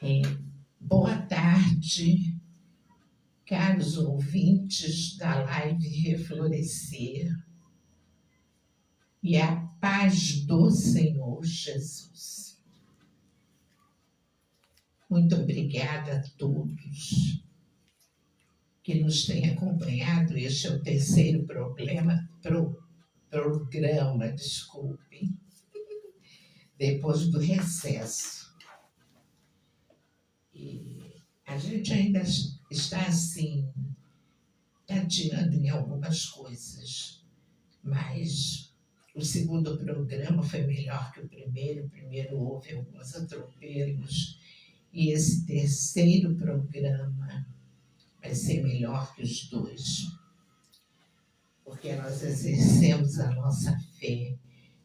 É, boa tarde, caros ouvintes da live Reflorescer, e a paz do Senhor Jesus. Muito obrigada a todos que nos têm acompanhado. Este é o terceiro programa, desculpe, depois do recesso. E a gente ainda está assim, tateando em algumas coisas, mas o segundo programa foi melhor que o primeiro. O primeiro houve alguns atropelos, e esse terceiro programa vai ser melhor que os dois, porque nós exercemos a nossa fé,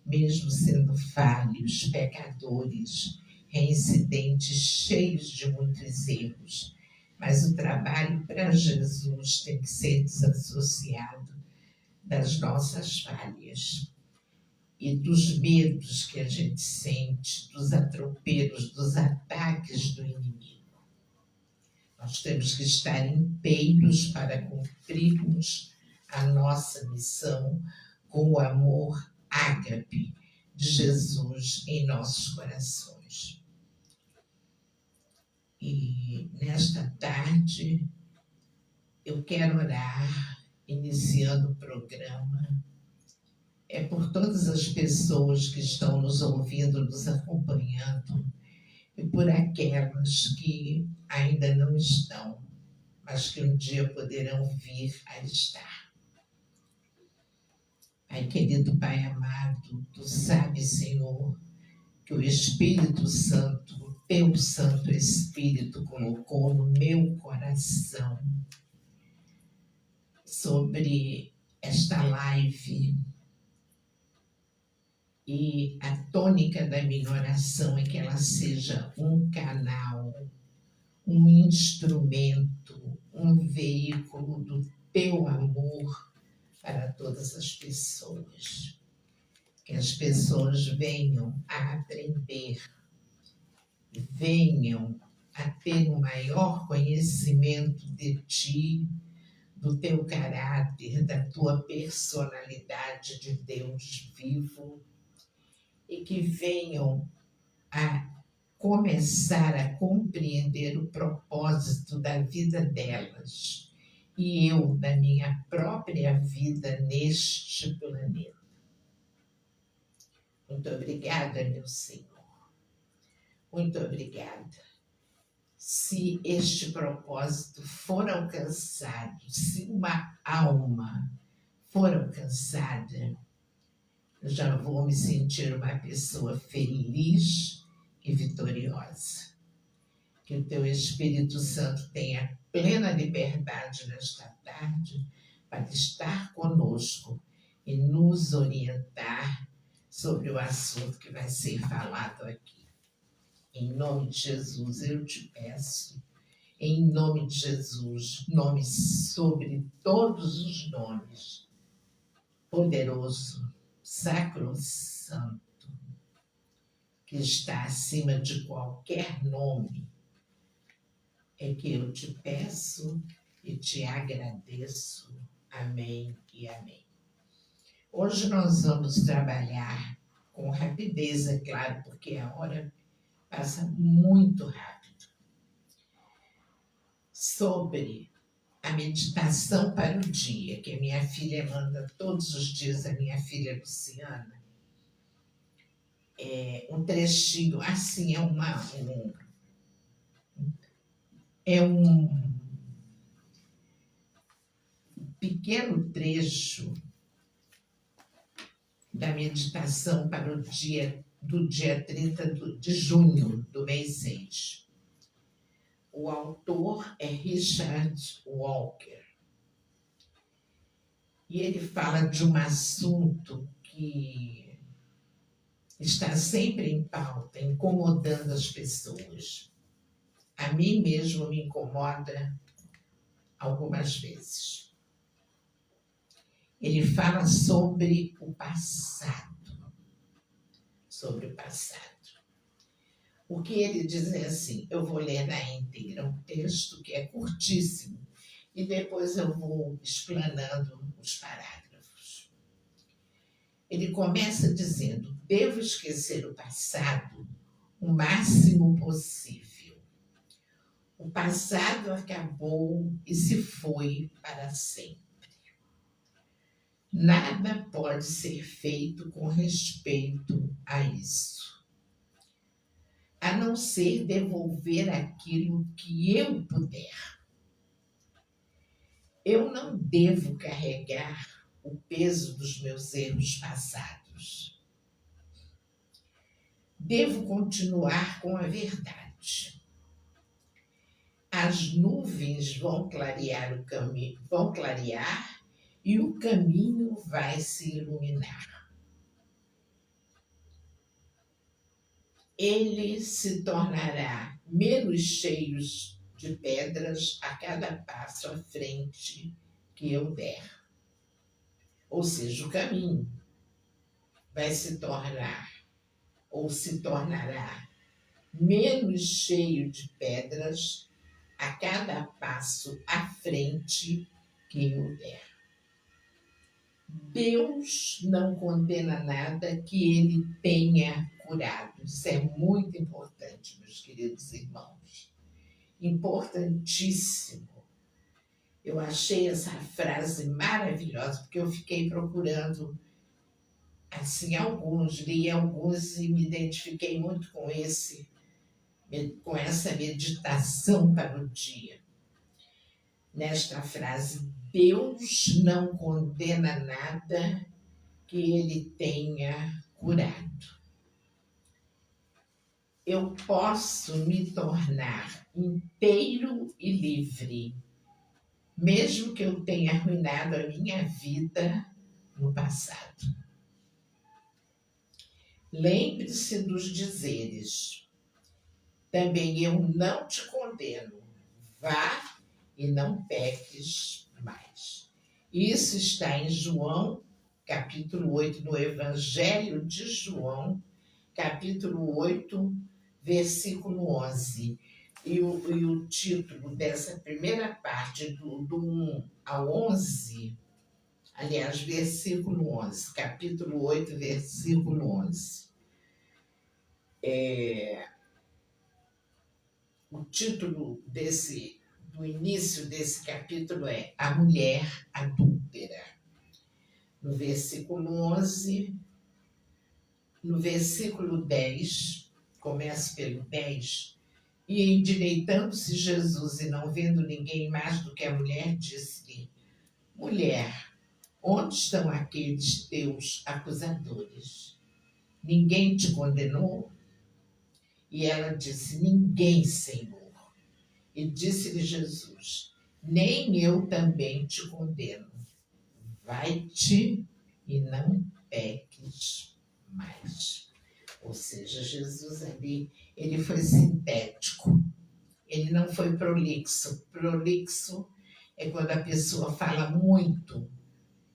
mesmo sendo falhos, pecadores, reincidentes, cheios de muitos erros. Mas o trabalho para Jesus tem que ser desassociado das nossas falhas e dos medos que a gente sente, dos atropelos, dos ataques do inimigo. Nós temos que estar inteiros para cumprirmos a nossa missão com o amor ágape de Jesus em nossos corações. E nesta tarde eu quero orar, iniciando o programa, por todas as pessoas que estão nos ouvindo, nos acompanhando, e por aquelas que ainda não estão, mas que um dia poderão vir a estar. Ai, querido Pai amado, Tu sabes, Senhor, que o Espírito Santo, o Teu Santo Espírito colocou no meu coração sobre esta live. E a tônica da minha oração é que ela seja um canal, um instrumento, um veículo do Teu amor para todas as pessoas. Que as pessoas venham a aprender, venham a ter um maior conhecimento de Ti, do Teu caráter, da Tua personalidade de Deus vivo, e que venham a começar a compreender o propósito da vida delas e eu da minha própria vida neste planeta. Muito obrigada, meu Senhor. Muito obrigada. Se este propósito for alcançado, se uma alma for alcançada, eu já vou me sentir uma pessoa feliz e vitoriosa. Que o Teu Espírito Santo tenha plena liberdade nesta tarde para estar conosco e nos orientar sobre o assunto que vai ser falado aqui. Em nome de Jesus, eu te peço, em nome de Jesus, nome sobre todos os nomes, poderoso, sacrosanto, que está acima de qualquer nome, é que eu te peço e te agradeço. Amém e amém. Hoje nós vamos trabalhar com rapidez, é claro, porque a hora passa muito rápido, sobre a meditação para o dia, que a minha filha manda todos os dias, a minha filha Luciana. Um trechinho, assim, é um pequeno trecho da meditação para o dia do dia 30 de junho do mês 6. O autor é Richard Walker. E ele fala de um assunto que está sempre em pauta, incomodando as pessoas. A mim mesmo me incomoda algumas vezes. Ele fala sobre o passado. Sobre o passado. O que ele diz é assim, eu vou ler na íntegra um texto que é curtíssimo, e depois eu vou explanando os parágrafos. Ele começa dizendo, devo esquecer o passado o máximo possível. O passado acabou e se foi para sempre. Nada pode ser feito com respeito a isso, a não ser devolver aquilo que eu puder. Eu não devo carregar o peso dos meus erros passados. Devo continuar com a verdade. As nuvens vão clarear o caminho, e o caminho vai se iluminar. Ele se tornará menos cheio de pedras a cada passo à frente que eu der. Ou seja, o caminho vai se tornar, ou se tornará, menos cheio de pedras a cada passo à frente que eu der. Deus não condena nada que ele tenha curado. Isso é muito importante, meus queridos irmãos. Importantíssimo. Eu achei essa frase maravilhosa, porque eu fiquei procurando assim li alguns e me identifiquei muito com essa meditação para o dia. Nesta frase, Deus não condena nada que ele tenha curado. Eu posso me tornar inteiro e livre, mesmo que eu tenha arruinado a minha vida no passado. Lembre-se dos dizeres. Também eu não te condeno. Vá e não peques mais. Isso está em João, capítulo 8, no Evangelho de João, capítulo 8, versículo 11. E o título dessa primeira parte, do 1 ao 11, aliás, versículo 11, capítulo 8, versículo 11. O título do início desse capítulo é A Mulher Adúltera. No versículo 11, no versículo 10, começa pelo 10, e endireitando-se Jesus e não vendo ninguém mais do que a mulher, disse-lhe, mulher, onde estão aqueles teus acusadores? Ninguém te condenou? E ela disse, ninguém, Senhor. E disse-lhe Jesus, nem eu também te condeno. Vai-te e não peques mais. Ou seja, Jesus ali, ele foi sintético. Ele não foi prolixo. Prolixo é quando a pessoa fala muito,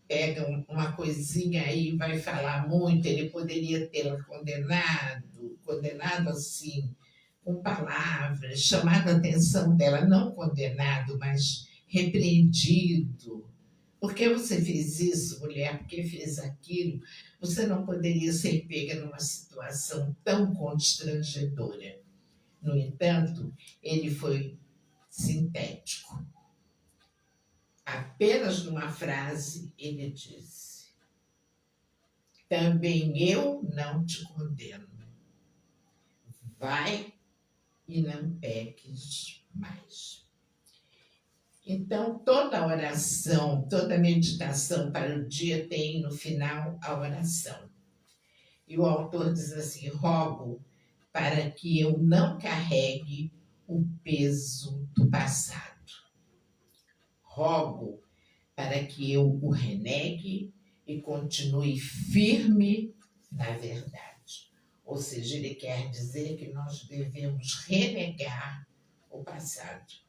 pega uma coisinha aí e vai falar muito. Ele poderia tê-la condenado assim, com palavras, chamado a atenção dela, não condenado, mas repreendido. Por que você fez isso, mulher? Por que fez aquilo? Você não poderia ser pega numa situação tão constrangedora. No entanto, ele foi sintético. Apenas numa frase, ele disse, também eu não te condeno. Vai e não peques mais. Então, toda oração, toda meditação para o dia tem no final a oração. E o autor diz assim, rogo para que eu não carregue o peso do passado. Rogo para que eu o renegue e continue firme na verdade. Ou seja, ele quer dizer que nós devemos renegar o passado.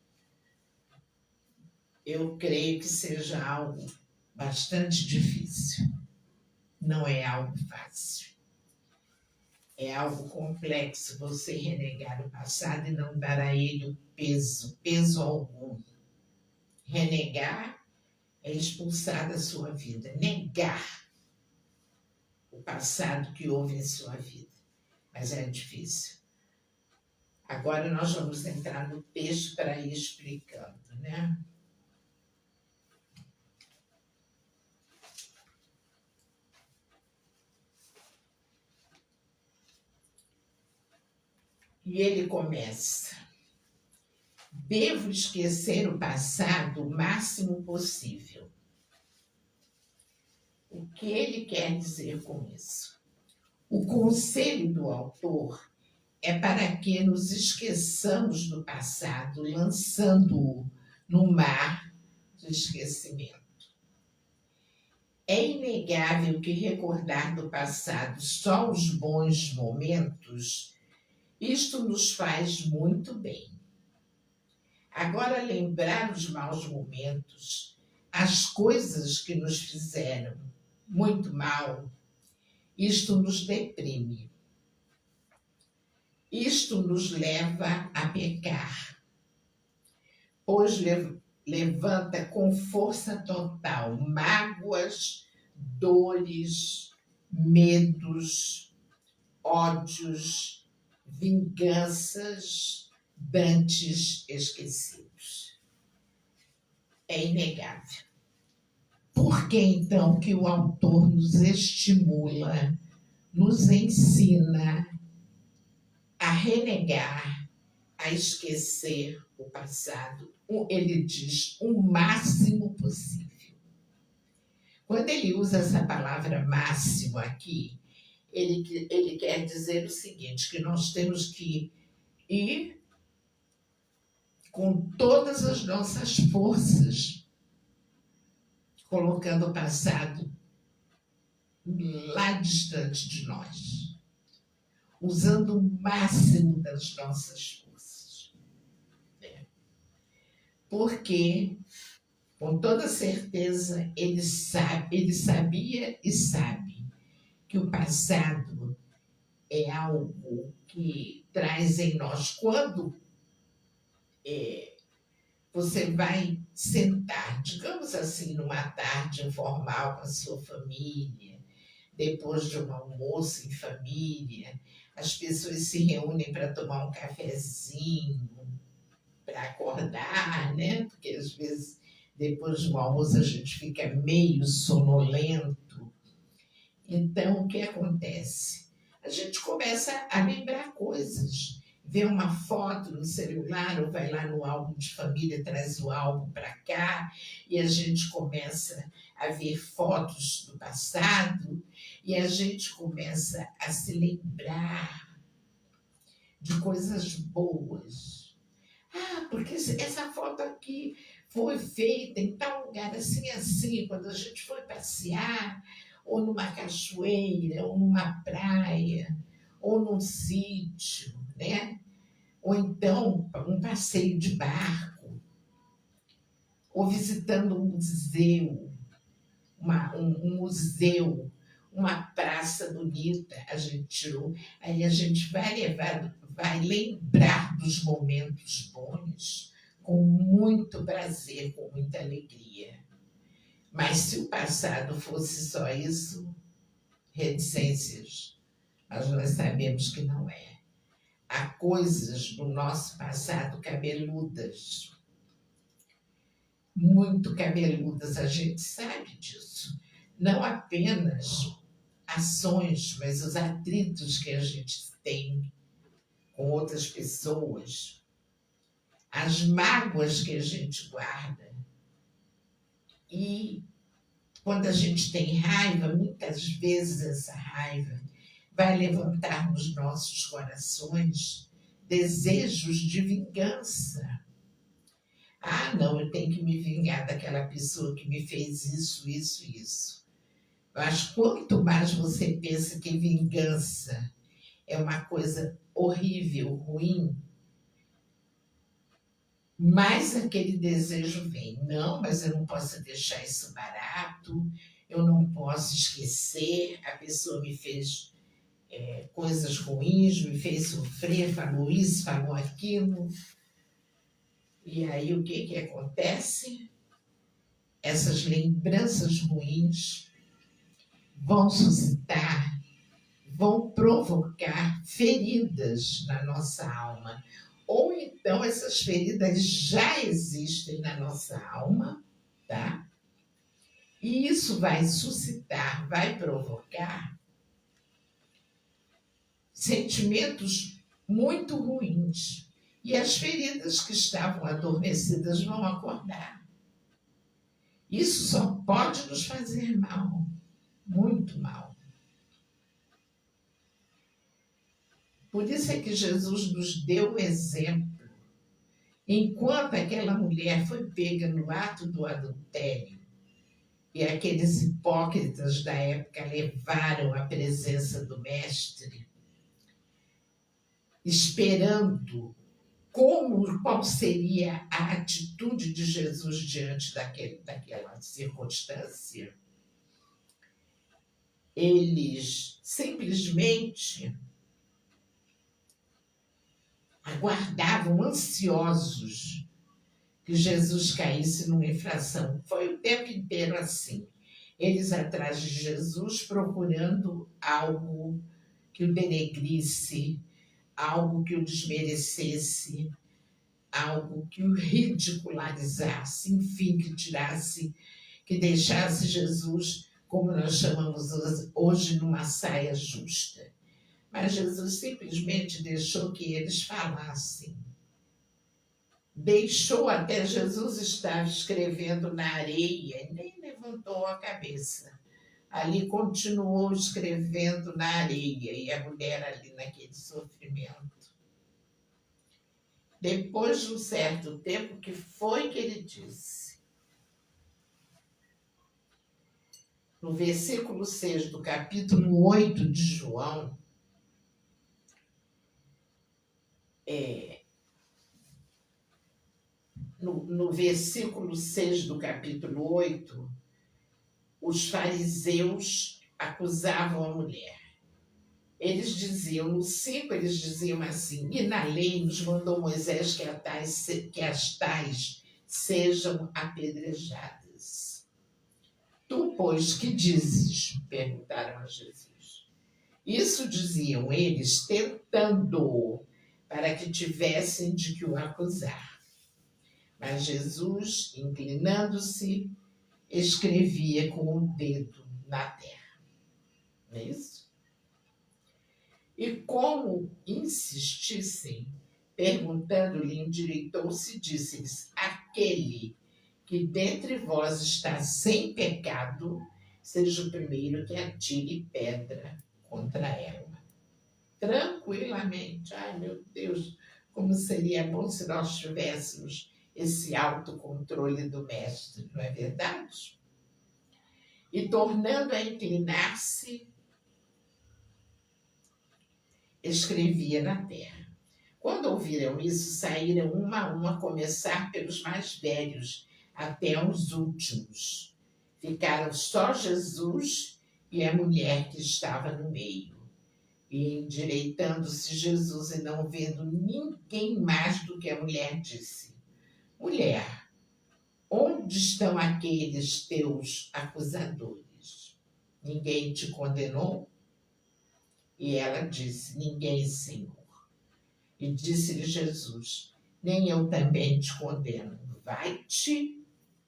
Eu creio que seja algo bastante difícil. Não é algo fácil. É algo complexo você renegar o passado e não dar a ele o peso, peso algum. Renegar é expulsar da sua vida, negar o passado que houve em sua vida. Mas é difícil. Agora nós vamos entrar no texto para ir explicando, né? E ele começa: devo esquecer o passado o máximo possível. O que ele quer dizer com isso? O conselho do autor é para que nos esqueçamos do passado, lançando-o no mar do esquecimento. É inegável que recordar do passado só os bons momentos, isto nos faz muito bem. Agora, lembrar os maus momentos, as coisas que nos fizeram muito mal, isto nos deprime. Isto nos leva a pecar, pois levanta com força total mágoas, dores, medos, ódios, vinganças, dantes esquecidos. É inegável. Por que então que o autor nos estimula, nos ensina a renegar, a esquecer o passado? Ele diz o máximo possível. Quando ele usa essa palavra máximo aqui, ele quer dizer o seguinte, que nós temos que ir com todas as nossas forças, colocando o passado lá distante de nós, usando o máximo das nossas forças. Porque, com toda certeza, ele sabia e sabe que o passado é algo que traz em nós. Quando você vai sentar, digamos assim, numa tarde informal com a sua família, depois de um almoço em família, as pessoas se reúnem para tomar um cafezinho, para acordar, né? Porque às vezes depois do almoço a gente fica meio sonolento. Então, o que acontece? A gente começa a lembrar coisas. Vê uma foto no celular ou vai lá no álbum de família, traz o álbum para cá e a gente começa a ver fotos do passado e a gente começa a se lembrar de coisas boas. Ah, porque essa foto aqui foi feita em tal lugar, assim, assim, quando a gente foi passear, ou numa cachoeira, ou numa praia, ou num sítio, né? Ou então um passeio de barco, ou visitando um museu, um museu, uma praça bonita, a gente tirou, aí a gente vai lembrar dos momentos bons com muito prazer, com muita alegria. Mas se o passado fosse só isso, reticências, mas nós sabemos que não é. Há coisas no nosso passado cabeludas, muito cabeludas, a gente sabe disso. Não apenas ações, mas os atritos que a gente tem com outras pessoas, as mágoas que a gente guarda. E quando a gente tem raiva, muitas vezes essa raiva vai levantar nos nossos corações desejos de vingança. Ah, não, eu tenho que me vingar daquela pessoa que me fez isso, isso, isso. Mas quanto mais você pensa que vingança é uma coisa horrível, ruim, mais aquele desejo vem. Não, mas eu não posso deixar isso barato, eu não posso esquecer, a pessoa me fez coisas ruins, me fez sofrer, falou isso, falou aquilo. E aí o que acontece? Essas lembranças ruins vão suscitar, vão provocar feridas na nossa alma. Ou então essas feridas já existem na nossa alma, tá? E isso vai suscitar, vai provocar sentimentos muito ruins. E as feridas que estavam adormecidas vão acordar. Isso só pode nos fazer mal, muito mal. Por isso é que Jesus nos deu o exemplo. Enquanto aquela mulher foi pega no ato do adultério, e aqueles hipócritas da época levaram à presença do Mestre, esperando qual seria a atitude de Jesus diante daquela circunstância, eles simplesmente aguardavam ansiosos que Jesus caísse numa infração. Foi o tempo inteiro assim. Eles atrás de Jesus procurando algo que o denegrisse, algo que o desmerecesse, algo que o ridicularizasse, enfim, que tirasse, que deixasse Jesus, como nós chamamos hoje, numa saia justa. Mas Jesus simplesmente deixou que eles falassem. Deixou até Jesus estar escrevendo na areia e nem levantou a cabeça. Ali continuou escrevendo na areia e a mulher ali naquele sofrimento. Depois de um certo tempo, que foi que ele disse? No versículo 6 do capítulo 8 de João, no versículo 6 do capítulo 8, os fariseus acusavam a mulher. Eles diziam, no 5, eles diziam assim: e na lei nos mandou Moisés que as tais sejam apedrejadas. Tu, pois, que dizes? Perguntaram a Jesus. Isso diziam eles, tentando-o, para que tivessem de que o acusar. Mas Jesus, inclinando-se, escrevia com o dedo na terra. Não é isso? E como insistissem, perguntando-lhe, endireitou-se e disse-lhes: aquele que dentre vós está sem pecado, seja o primeiro que atire pedra contra ela. Tranquilamente. Ai, meu Deus, como seria bom se nós tivéssemos esse autocontrole do Mestre, não é verdade? E tornando a inclinar-se, escrevia na terra. Quando ouviram isso, saíram uma a uma, a começar pelos mais velhos até os últimos. Ficaram só Jesus e a mulher que estava no meio. E endireitando-se Jesus e não vendo ninguém mais do que a mulher, disse: mulher, onde estão aqueles teus acusadores? Ninguém te condenou? E ela disse: ninguém, Senhor. E disse-lhe Jesus: nem eu também te condeno. Vai-te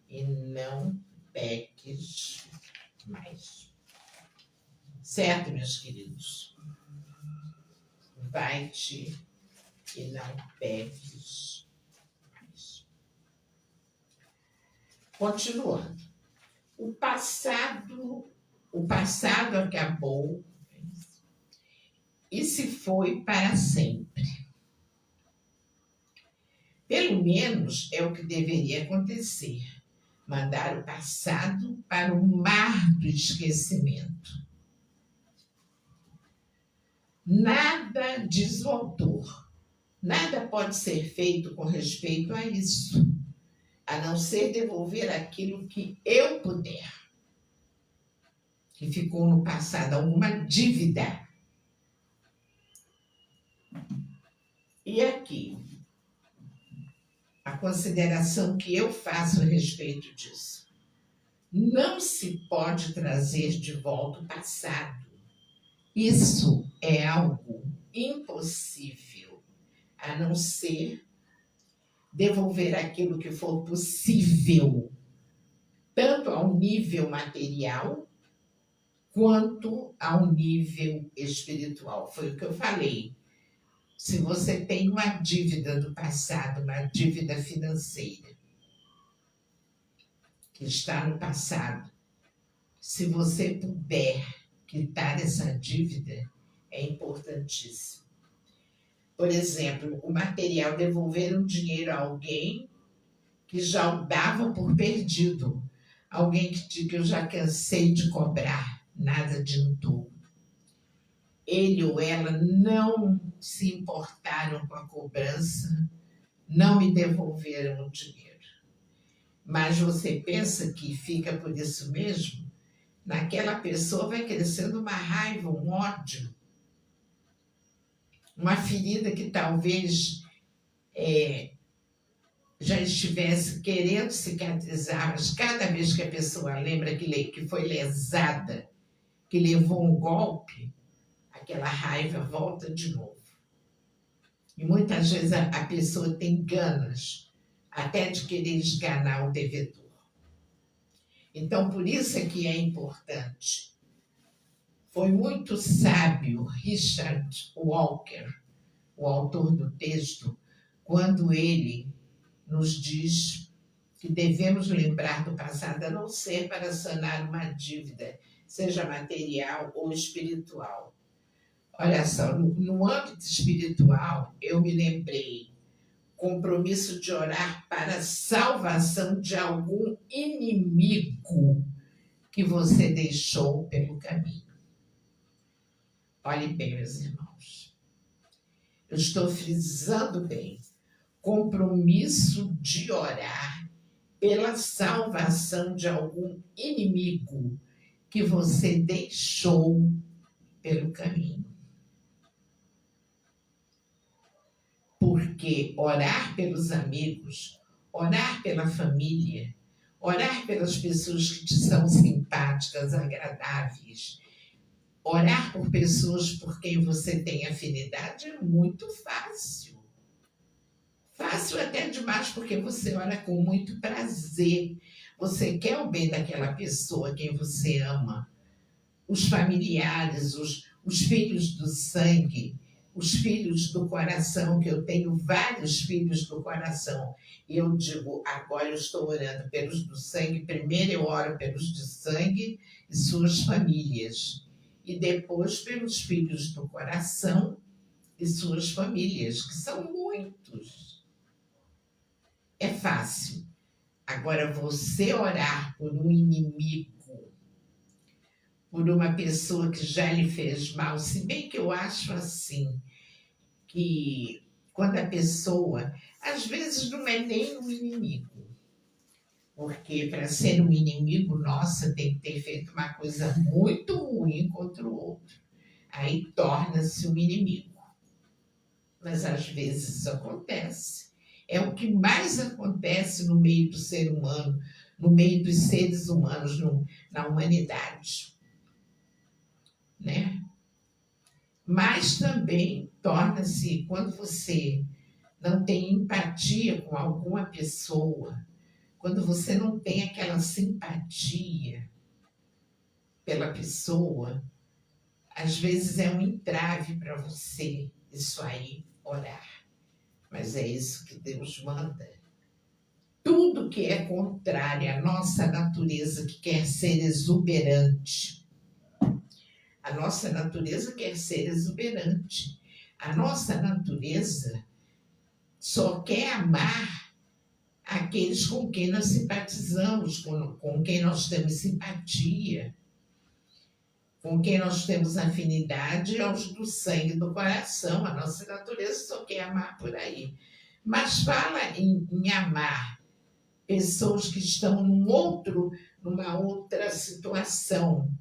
e não peques mais. Certo, meus queridos? Vai-te e não peques mais. Continuando. O passado acabou e se foi para sempre. Pelo menos é o que deveria acontecer. Mandar o passado para o mar do esquecimento. Nada, diz o autor, nada pode ser feito com respeito a isso, a não ser devolver aquilo que eu puder, que ficou no passado, alguma dívida. E aqui, a consideração que eu faço a respeito disso. Não se pode trazer de volta o passado. Isso é algo impossível, a não ser devolver aquilo que for possível, tanto ao nível material, quanto ao nível espiritual. Foi o que eu falei. Se você tem uma dívida do passado, uma dívida financeira, que está no passado, se você puder quitar essa dívida, é importantíssimo. Por exemplo, o material, devolver um dinheiro a alguém que já o dava por perdido. Alguém que eu já cansei de cobrar, nada adiantou. Ele ou ela não se importaram com a cobrança, não me devolveram o dinheiro. Mas você pensa que fica por isso mesmo? Naquela pessoa vai crescendo uma raiva, um ódio, uma ferida que talvez já estivesse querendo cicatrizar, mas cada vez que a pessoa lembra que foi lesada, que levou um golpe, aquela raiva volta de novo. E muitas vezes a pessoa tem ganas até de querer esganar o devedor. Então, por isso é que é importante. Foi muito sábio Richard Walker, o autor do texto, quando ele nos diz que devemos lembrar do passado, a não ser para sanar uma dívida, seja material ou espiritual. Olha só, no âmbito espiritual, eu me lembrei, compromisso de orar para a salvação de algum inimigo que você deixou pelo caminho. Olhe bem, meus irmãos. Eu estou frisando bem. Compromisso de orar pela salvação de algum inimigo que você deixou pelo caminho. Porque orar pelos amigos, orar pela família, orar pelas pessoas que te são simpáticas, agradáveis, orar por pessoas por quem você tem afinidade é muito fácil. Fácil até demais, porque você ora com muito prazer. Você quer o bem daquela pessoa, quem você ama. Os familiares, os filhos do sangue, os filhos do coração, que eu tenho vários filhos do coração. E eu digo, agora eu estou orando pelos do sangue. Primeiro eu oro pelos do sangue e suas famílias. E depois pelos filhos do coração e suas famílias, que são muitos. É fácil. Agora, você orar por um inimigo, por uma pessoa que já lhe fez mal, se bem que eu acho assim, que quando a pessoa, às vezes não é nem um inimigo, porque para ser um inimigo, nossa, tem que ter feito uma coisa muito ruim contra o outro. Aí torna-se um inimigo. Mas às vezes isso acontece. É o que mais acontece no meio do ser humano, no meio dos seres humanos, na humanidade. Né? Mas também torna-se, quando você não tem empatia com alguma pessoa, quando você não tem aquela simpatia pela pessoa, às vezes é um entrave para você, isso aí, orar. Mas é isso que Deus manda. Tudo que é contrário à nossa natureza, que quer ser exuberante. A nossa natureza quer ser exuberante. A nossa natureza só quer amar aqueles com quem nós simpatizamos, com quem nós temos simpatia, com quem nós temos afinidade, aos do sangue do coração. A nossa natureza só quer amar por aí. Mas fala em amar pessoas que estão numa outra situação,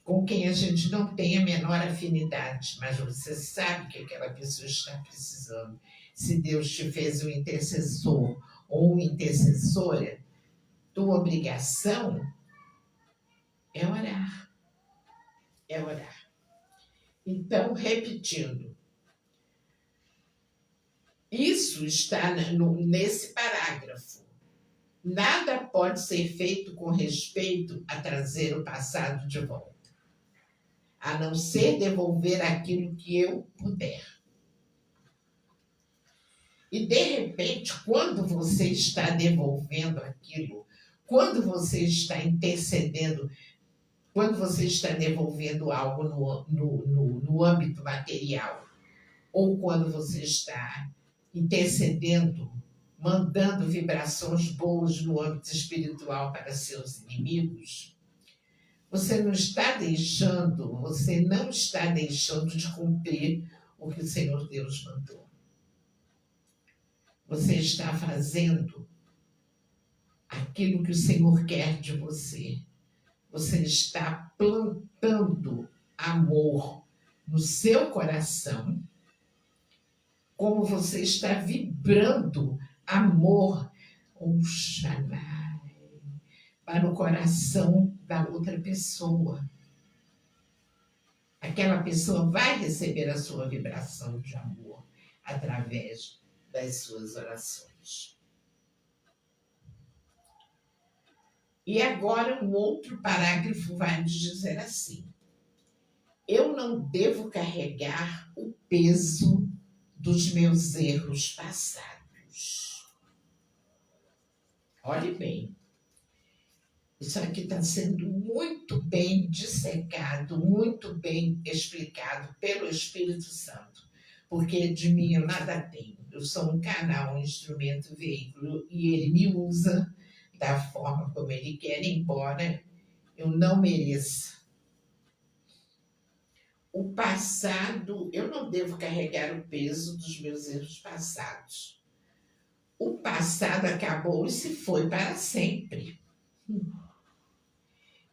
com quem a gente não tem a menor afinidade, mas você sabe que aquela pessoa está precisando. Se Deus te fez um intercessor ou uma intercessora, tua obrigação é orar. É orar. Então, repetindo, isso está nesse parágrafo. Nada pode ser feito com respeito a trazer o passado de volta, a não ser devolver aquilo que eu puder. E, de repente, quando você está devolvendo aquilo, quando você está intercedendo, quando você está devolvendo algo no âmbito material, ou quando você está intercedendo, mandando vibrações boas no âmbito espiritual para seus inimigos, você não está deixando de cumprir o que o Senhor Deus mandou. Você está fazendo aquilo que o Senhor quer de você. Você está plantando amor no seu coração, como você está vibrando amor, para o coração da outra pessoa. Aquela pessoa vai receber a sua vibração de amor através das suas orações. E agora um outro parágrafo vai nos dizer assim: eu não devo carregar o peso dos meus erros passados. Olhe bem, isso aqui está sendo muito bem dissecado, muito bem explicado pelo Espírito Santo, porque de mim eu nada tenho. Eu sou um canal, um instrumento, veículo, e ele me usa da forma como ele quer, embora eu não mereça. O passado, eu não devo carregar o peso dos meus erros passados. O passado acabou e se foi para sempre.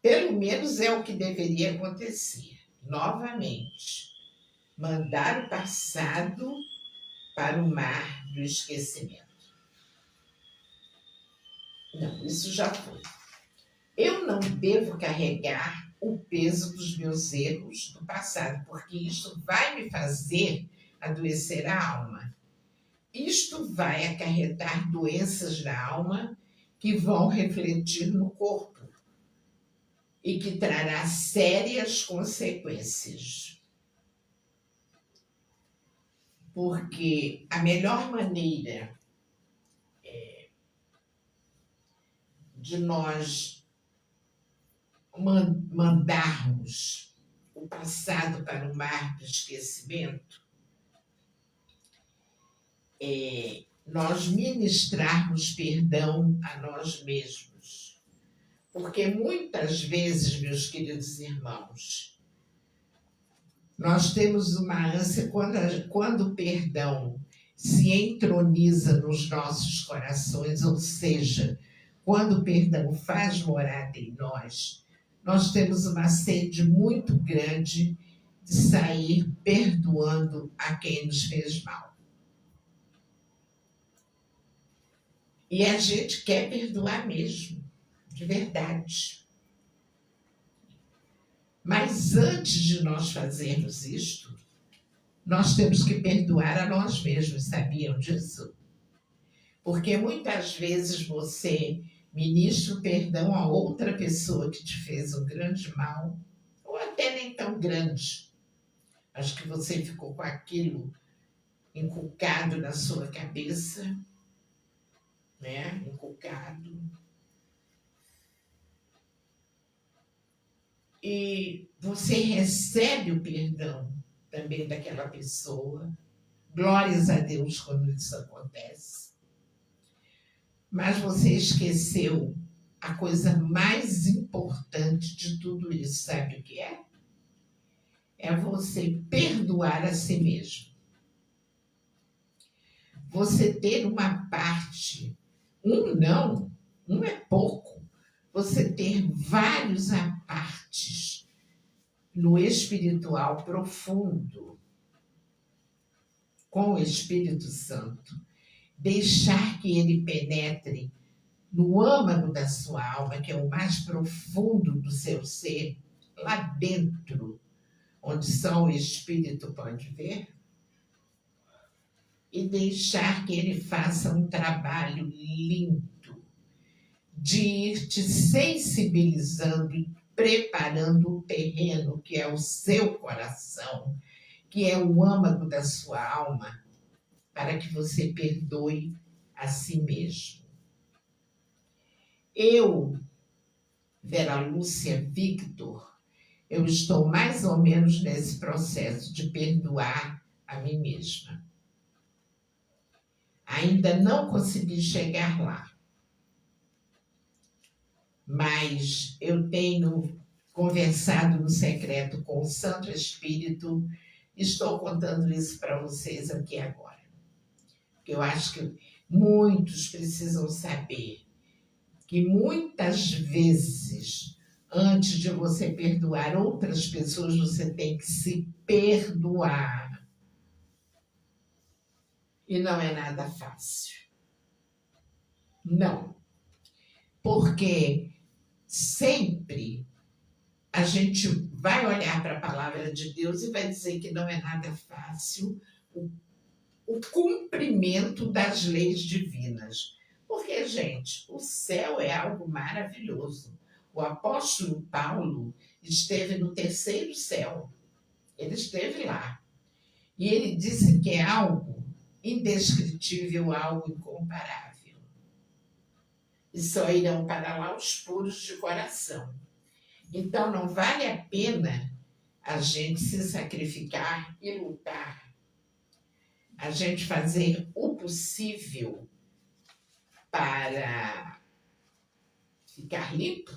Pelo menos é o que deveria acontecer. Novamente, mandar o passado para o mar do esquecimento. Não, isso já foi. Eu não devo carregar o peso dos meus erros do passado, porque isto vai me fazer adoecer a alma. Isto vai acarretar doenças da alma que vão refletir no corpo e que trará sérias consequências. Porque a melhor maneira de nós mandarmos o passado para o mar do esquecimento é nós ministrarmos perdão a nós mesmos. Porque muitas vezes, meus queridos irmãos, nós temos uma ânsia, quando o perdão se entroniza nos nossos corações, ou seja, quando o perdão faz morada em nós, nós temos uma sede muito grande de sair perdoando a quem nos fez mal. E a gente quer perdoar mesmo, de verdade. Mas antes de nós fazermos isto, nós temos que perdoar a nós mesmos, sabiam disso? Porque muitas vezes você ministra o perdão a outra pessoa que te fez um grande mal, ou até nem tão grande. Acho que você ficou com aquilo inculcado na sua cabeça, né? Inculcado. E você recebe o perdão também daquela pessoa. Glórias a Deus quando isso acontece. Mas você esqueceu a coisa mais importante de tudo isso, sabe o que é? É você perdoar a si mesmo. Você ter uma parte, um é pouco. Você ter vários apartes no espiritual profundo, com o Espírito Santo, deixar que ele penetre no âmago da sua alma, que é o mais profundo do seu ser, lá dentro, onde só o Espírito pode ver, e deixar que ele faça um trabalho lindo de ir te sensibilizando e preparando o terreno, que é o seu coração, que é o âmago da sua alma, para que você perdoe a si mesmo. Eu, Vera Lúcia Victor, eu estou mais ou menos nesse processo de perdoar a mim mesma. Ainda não consegui chegar lá, mas eu tenho conversado no secreto com o Santo Espírito. Estou contando isso para vocês aqui agora. Porque eu acho que muitos precisam saber que muitas vezes, antes de você perdoar outras pessoas, você tem que se perdoar. E não é nada fácil. Não. Porque sempre a gente vai olhar para a palavra de Deus e vai dizer que não é nada fácil o cumprimento das leis divinas. Porque, gente, o céu é algo maravilhoso. O apóstolo Paulo esteve no terceiro céu. Ele esteve lá. E ele disse que é algo indescritível, algo incomparável. E só irão para lá os puros de coração. Então, não vale a pena a gente se sacrificar e lutar. A gente fazer o possível para ficar limpo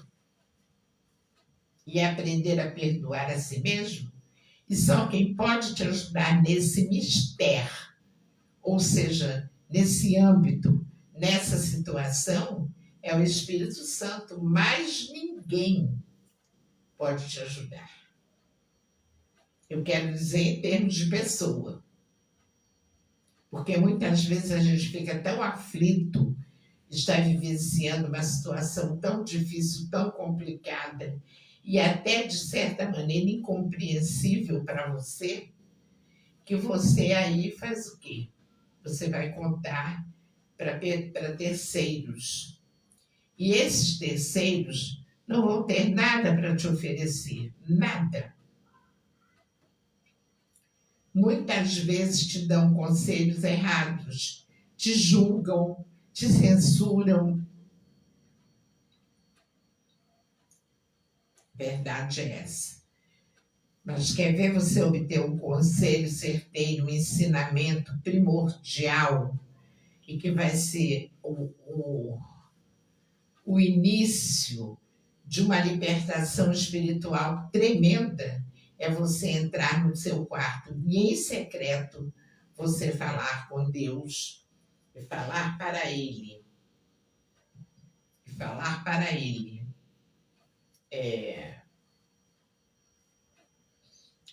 e aprender a perdoar a si mesmo. E só quem pode te ajudar nesse mistério, ou seja, nesse âmbito, nessa situação, é o Espírito Santo. Mais ninguém pode te ajudar. Eu quero dizer em termos de pessoa. Porque muitas vezes a gente fica tão aflito, está vivenciando uma situação tão difícil, tão complicada, e até, de certa maneira, incompreensível para você, que você aí faz o quê? Você vai contar para terceiros. E esses terceiros não vão ter nada para te oferecer, nada. Muitas vezes te dão conselhos errados, te julgam, te censuram. Verdade é essa. Mas quer ver você obter um conselho certeiro, um ensinamento primordial, e que vai ser o início de uma libertação espiritual tremenda, é você entrar no seu quarto e, em secreto, você falar com Deus e falar para Ele. E falar para Ele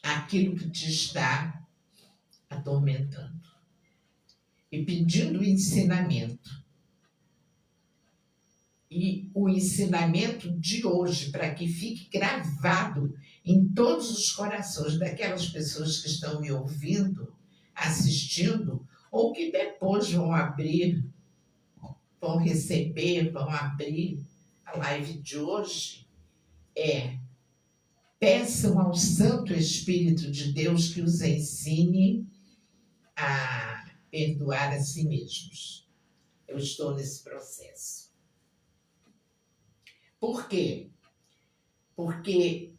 aquilo que te está atormentando. E pedindo ensinamento. E o ensinamento de hoje, para que fique gravado em todos os corações daquelas pessoas que estão me ouvindo, assistindo, ou que depois vão abrir, vão receber, vão abrir a live de hoje, peçam ao Santo Espírito de Deus que os ensine a perdoar a si mesmos. Eu estou nesse processo. Por quê? Porque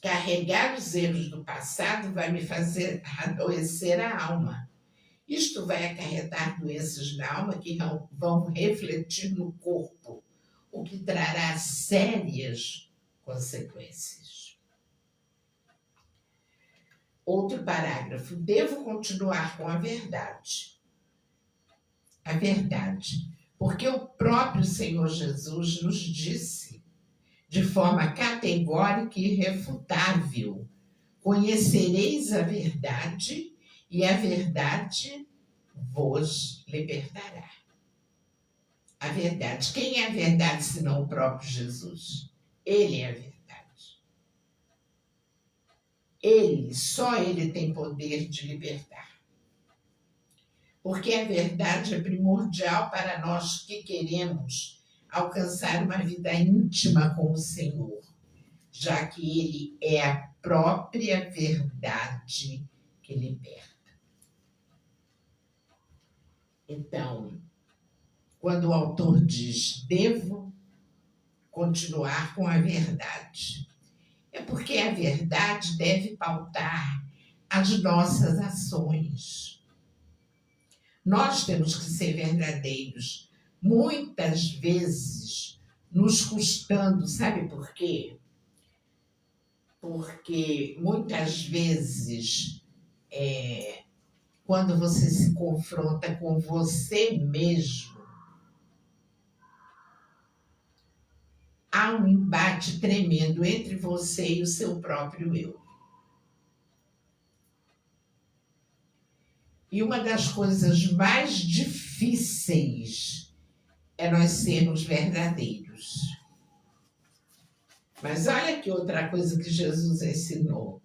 carregar os erros do passado vai me fazer adoecer a alma. Isto vai acarretar doenças na alma que vão refletir no corpo, o que trará sérias consequências. Outro parágrafo. Devo continuar com a verdade. A verdade. Porque o próprio Senhor Jesus nos disse, de forma categórica e irrefutável, Conhecereis a verdade, e a verdade vos libertará. A verdade. Quem é a verdade senão o próprio Jesus? Ele é a verdade. Só ele tem poder de libertar. Porque a verdade é primordial para nós que queremos alcançar uma vida íntima com o Senhor, já que ele é a própria verdade que liberta. Então, quando o autor diz, devo continuar com a verdade, é porque a verdade deve pautar as nossas ações. Nós temos que ser verdadeiros, muitas vezes nos custando, sabe por quê? Porque muitas vezes, quando você se confronta com você mesmo, há um embate tremendo entre você e o seu próprio eu. E uma das coisas mais difíceis é nós sermos verdadeiros. Mas olha que outra coisa que Jesus ensinou.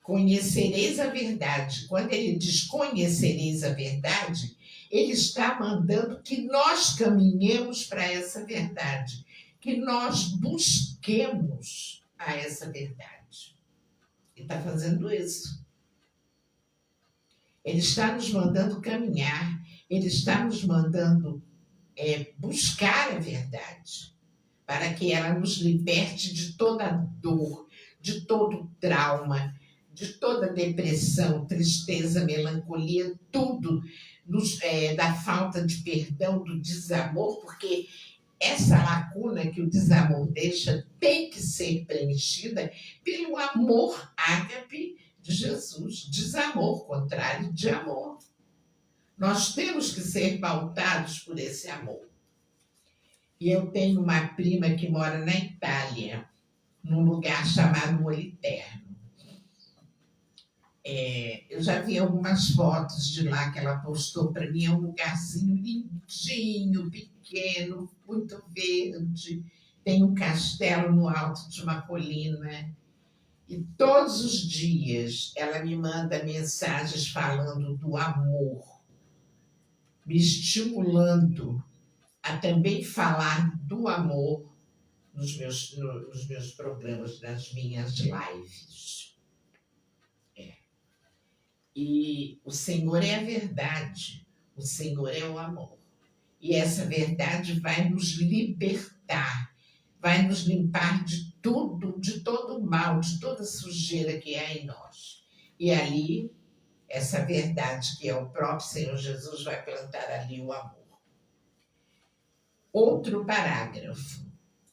Conhecereis a verdade. Quando ele diz conhecereis a verdade, ele está mandando que nós caminhemos para essa verdade, que nós busquemos a essa verdade. Ele está fazendo isso. Ele está nos mandando caminhar, ele está nos mandando buscar a verdade, para que ela nos liberte de toda dor, de todo trauma, de toda depressão, tristeza, melancolia, tudo da falta de perdão, do desamor, porque essa lacuna que o desamor deixa tem que ser preenchida pelo amor ágape de Jesus, desamor, contrário de amor. Nós temos que ser pautados por esse amor. E eu tenho uma prima que mora na Itália, num lugar chamado Moliterno. Eu já vi algumas fotos de lá que ela postou para mim, é um lugarzinho lindinho, pequeno, muito verde, tem um castelo no alto de uma colina. E todos os dias ela me manda mensagens falando do amor, me estimulando a também falar do amor nos meus programas, nas minhas lives. E o Senhor é a verdade, o Senhor é o amor. E essa verdade vai nos libertar, vai nos limpar de tudo, de todo o mal, de toda a sujeira que há em nós. E ali, essa verdade que é o próprio Senhor Jesus vai plantar ali o amor. Outro parágrafo,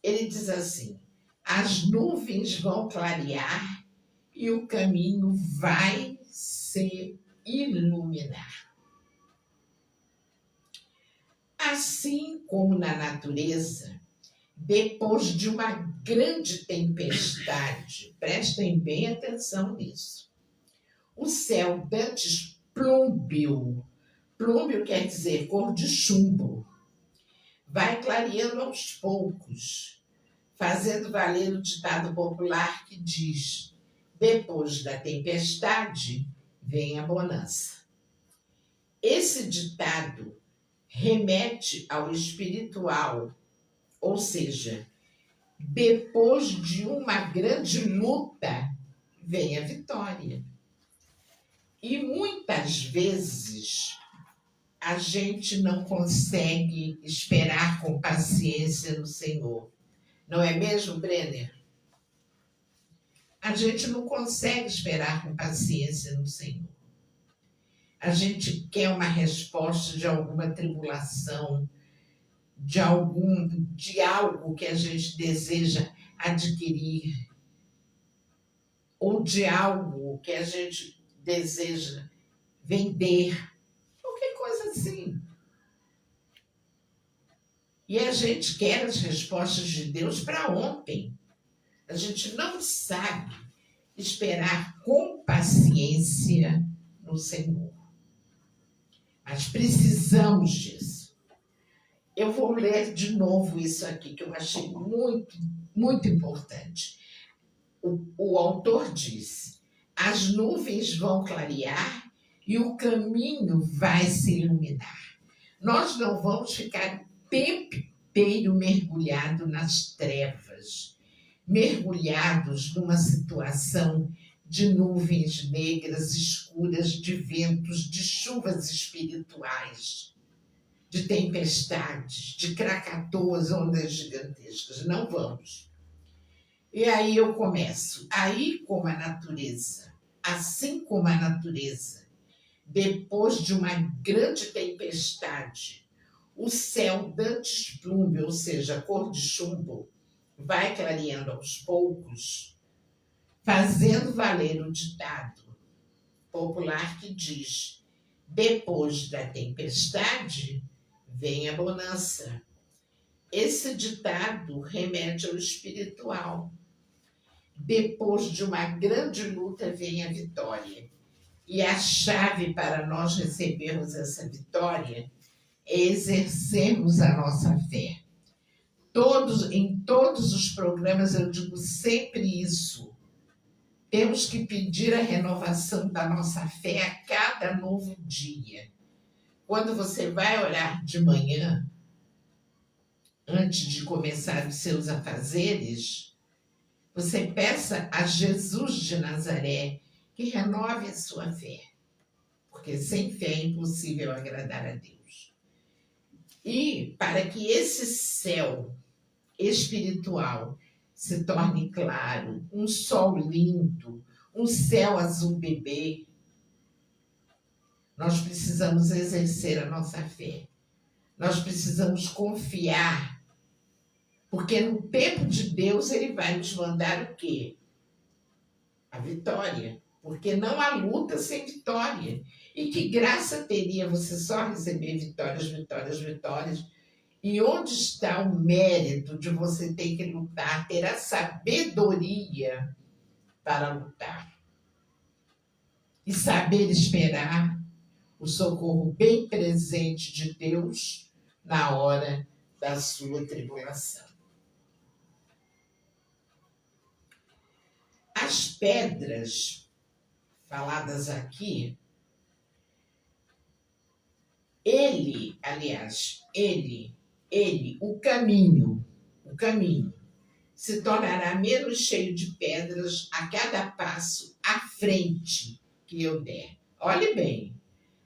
ele diz assim, as nuvens vão clarear e o caminho vai se iluminar. Assim como na natureza, depois de uma grande tempestade, prestem bem atenção nisso, o céu dantes plúmbeo quer dizer cor de chumbo, vai clareando aos poucos, fazendo valer o ditado popular que diz, depois da tempestade, vem a bonança. Esse ditado remete ao espiritual, ou seja, depois de uma grande luta, vem a vitória. E muitas vezes a gente não consegue esperar com paciência no Senhor. Não é mesmo, Brenner? A gente não consegue esperar com paciência no Senhor. A gente quer uma resposta de alguma tribulação, de algo que a gente deseja adquirir, ou de algo que a gente deseja vender, qualquer coisa assim. E a gente quer as respostas de Deus para ontem. A gente não sabe esperar com paciência no Senhor. Mas precisamos disso. Eu vou ler de novo isso aqui, que eu achei muito, muito importante. O autor diz: as nuvens vão clarear e o caminho vai se iluminar. Nós não vamos ficar o tempo inteiro mergulhado nas trevas, mergulhados numa situação de nuvens negras, escuras, de ventos, de chuvas espirituais, de tempestades, de krakatoas, ondas gigantescas. Não vamos. E aí eu começo. Aí como a natureza, assim como a natureza, depois de uma grande tempestade, o céu dantes plume, ou seja, cor de chumbo, vai clareando aos poucos, fazendo valer o ditado popular que diz: depois da tempestade vem a bonança. Esse ditado remete ao espiritual. Depois de uma grande luta vem a vitória. E a chave para nós recebermos essa vitória é exercermos a nossa fé. Em todos os programas eu digo sempre isso. Temos que pedir a renovação da nossa fé a cada novo dia. Quando você vai orar de manhã, antes de começar os seus afazeres, você peça a Jesus de Nazaré que renove a sua fé, porque sem fé é impossível agradar a Deus. E para que esse céu espiritual se torne claro, um sol lindo, um céu azul bebê, nós precisamos exercer a nossa fé. Nós precisamos confiar, porque no tempo de Deus ele vai nos mandar o quê? A vitória. Porque não há luta sem vitória. E que graça teria você só receber vitórias, vitórias, vitórias? E onde está o mérito de você ter que lutar, ter a sabedoria para lutar? E saber esperar o socorro bem presente de Deus na hora da sua tribulação. As pedras faladas aqui, ele, o caminho, se tornará menos cheio de pedras a cada passo à frente que eu der. Olhe bem,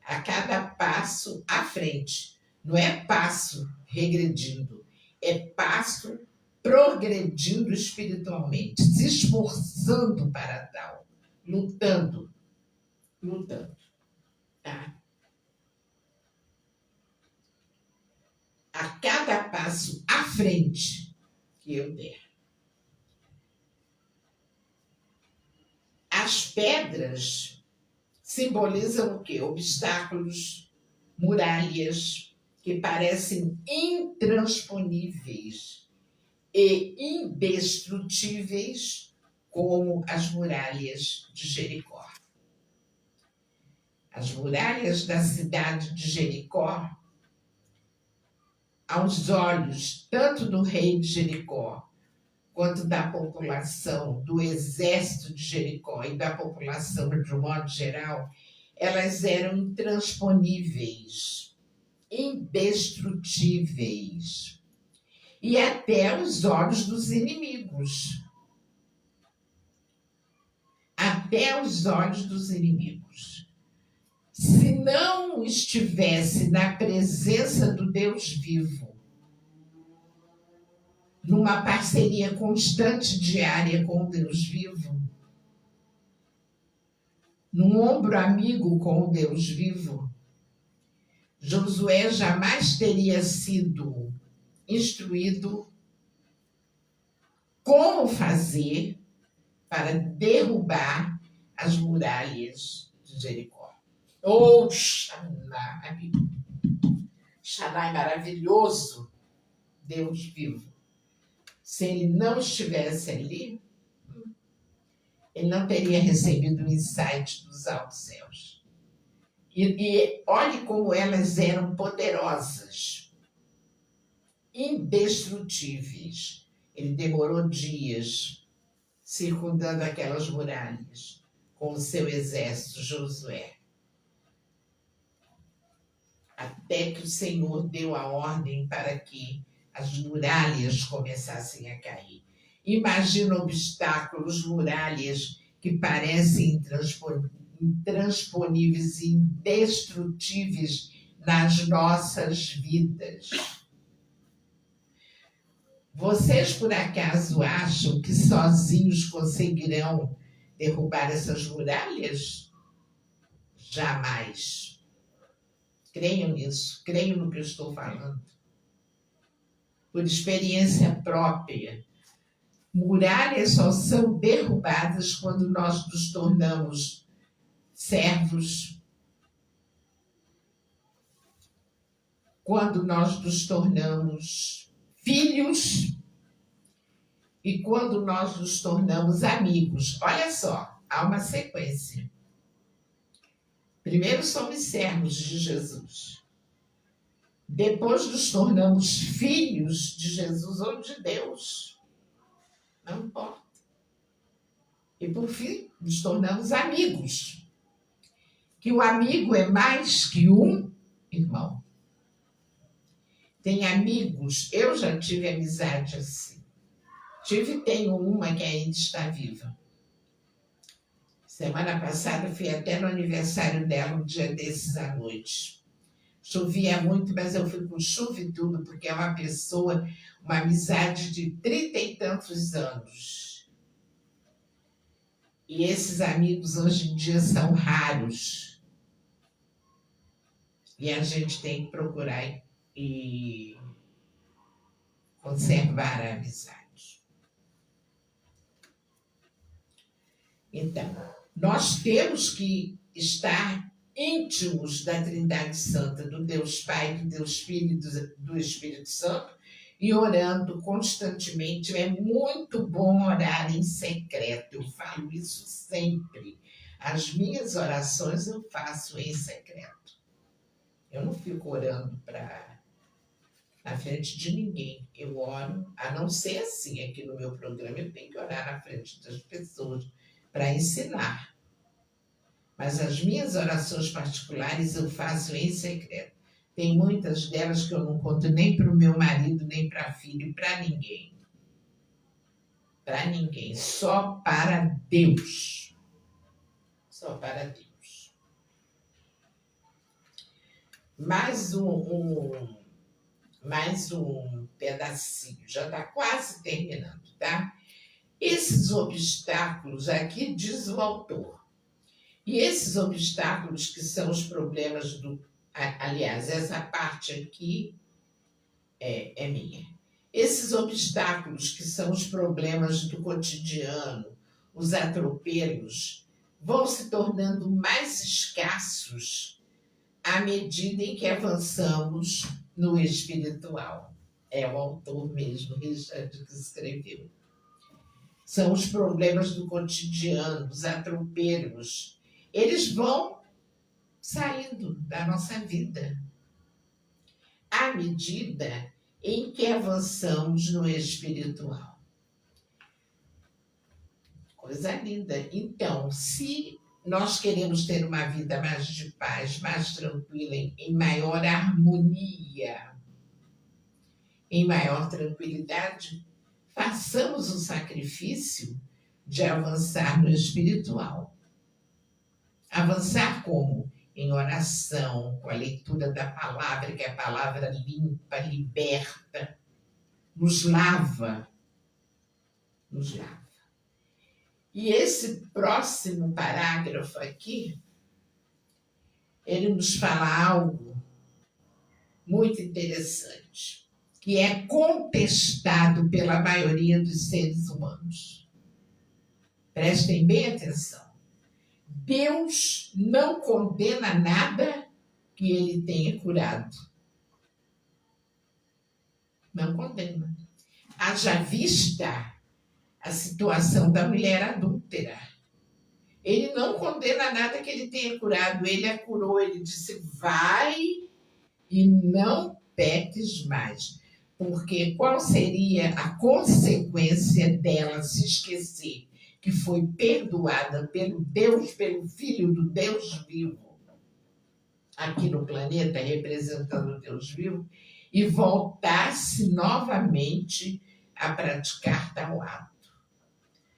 a cada passo à frente. Não é passo regredindo, é passo progredindo espiritualmente, se esforçando para tal, lutando, tá? A cada passo à frente que eu der. As pedras simbolizam o quê? Obstáculos, muralhas que parecem intransponíveis e indestrutíveis, como as muralhas de Jericó. As muralhas da cidade de Jericó, aos olhos tanto do rei de Jericó, quanto da população, do exército de Jericó e da população de um modo geral, elas eram intransponíveis, indestrutíveis, e até os olhos dos inimigos. Até os olhos dos inimigos. Se não estivesse na presença do Deus vivo, numa parceria constante, diária com o Deus vivo, num ombro amigo com o Deus vivo, Josué jamais teria sido instruído como fazer para derrubar as muralhas de Jericó. Oh, Shaddai maravilhoso, Deus vivo. Se ele não estivesse ali, ele não teria recebido o insight dos altos céus. E olhe como elas eram poderosas, indestrutíveis. Ele demorou dias circundando aquelas muralhas com o seu exército, Josué, até que o Senhor deu a ordem para que as muralhas começassem a cair. Imagina obstáculos, muralhas que parecem intransponíveis e indestrutíveis nas nossas vidas. Vocês, por acaso, acham que sozinhos conseguirão derrubar essas muralhas? Jamais. Creiam nisso, creiam no que eu estou falando. Por experiência própria, muralhas só são derrubadas quando nós nos tornamos servos, quando nós nos tornamos filhos e quando nós nos tornamos amigos. Olha só, há uma sequência. Primeiro somos servos de Jesus. Depois nos tornamos filhos de Jesus ou de Deus. Não importa. E por fim, nos tornamos amigos. Que o amigo é mais que um irmão. Tem amigos, eu já tive amizade assim. Tenho uma que ainda está viva. Semana passada fui até no aniversário dela, um dia desses à noite. Chovia muito, mas eu fui com chuva e tudo, porque é uma pessoa, uma amizade de 30 e tantos anos. E esses amigos hoje em dia são raros. E a gente tem que procurar e conservar a amizade. Então, nós temos que estar íntimos da Trindade Santa, do Deus Pai, do Deus Filho e do Espírito Santo, e orando constantemente. É muito bom orar em secreto, eu falo isso sempre. As minhas orações eu faço em secreto. Eu não fico orando na frente de ninguém. Eu oro, a não ser assim, aqui no meu programa eu tenho que orar na frente das pessoas para ensinar. Mas as minhas orações particulares eu faço em secreto. Tem muitas delas que eu não conto nem para o meu marido, nem para filho, para ninguém. Para ninguém, só para Deus. Só para Deus. Mais um pedacinho, já está quase terminando, tá? Esses obstáculos aqui, diz o autor, e esses obstáculos que são os problemas aliás, essa parte aqui é minha. Esses obstáculos que são os problemas do cotidiano, os atropelos, vão se tornando mais escassos à medida em que avançamos no espiritual. É o autor mesmo, Richard, que escreveu. São os problemas do cotidiano, os atropelos. Eles vão saindo da nossa vida à medida em que avançamos no espiritual. Coisa linda. Então, se nós queremos ter uma vida mais de paz, mais tranquila, em maior harmonia, em maior tranquilidade, façamos o sacrifício de avançar no espiritual. Avançar como? Em oração, com a leitura da palavra, que é a palavra limpa, liberta, nos lava. Nos lava. E esse próximo parágrafo aqui, ele nos fala algo muito interessante, que é contestado pela maioria dos seres humanos. Prestem bem atenção. Deus não condena nada que ele tenha curado. Não condena. Haja vista a situação da mulher adúltera. Ele não condena nada que ele tenha curado, ele a curou, ele disse, vai e não peques mais. Porque qual seria a consequência dela se esquecer que foi perdoada pelo Deus, pelo Filho do Deus vivo, aqui no planeta, representando o Deus vivo, e voltasse novamente a praticar tal ato?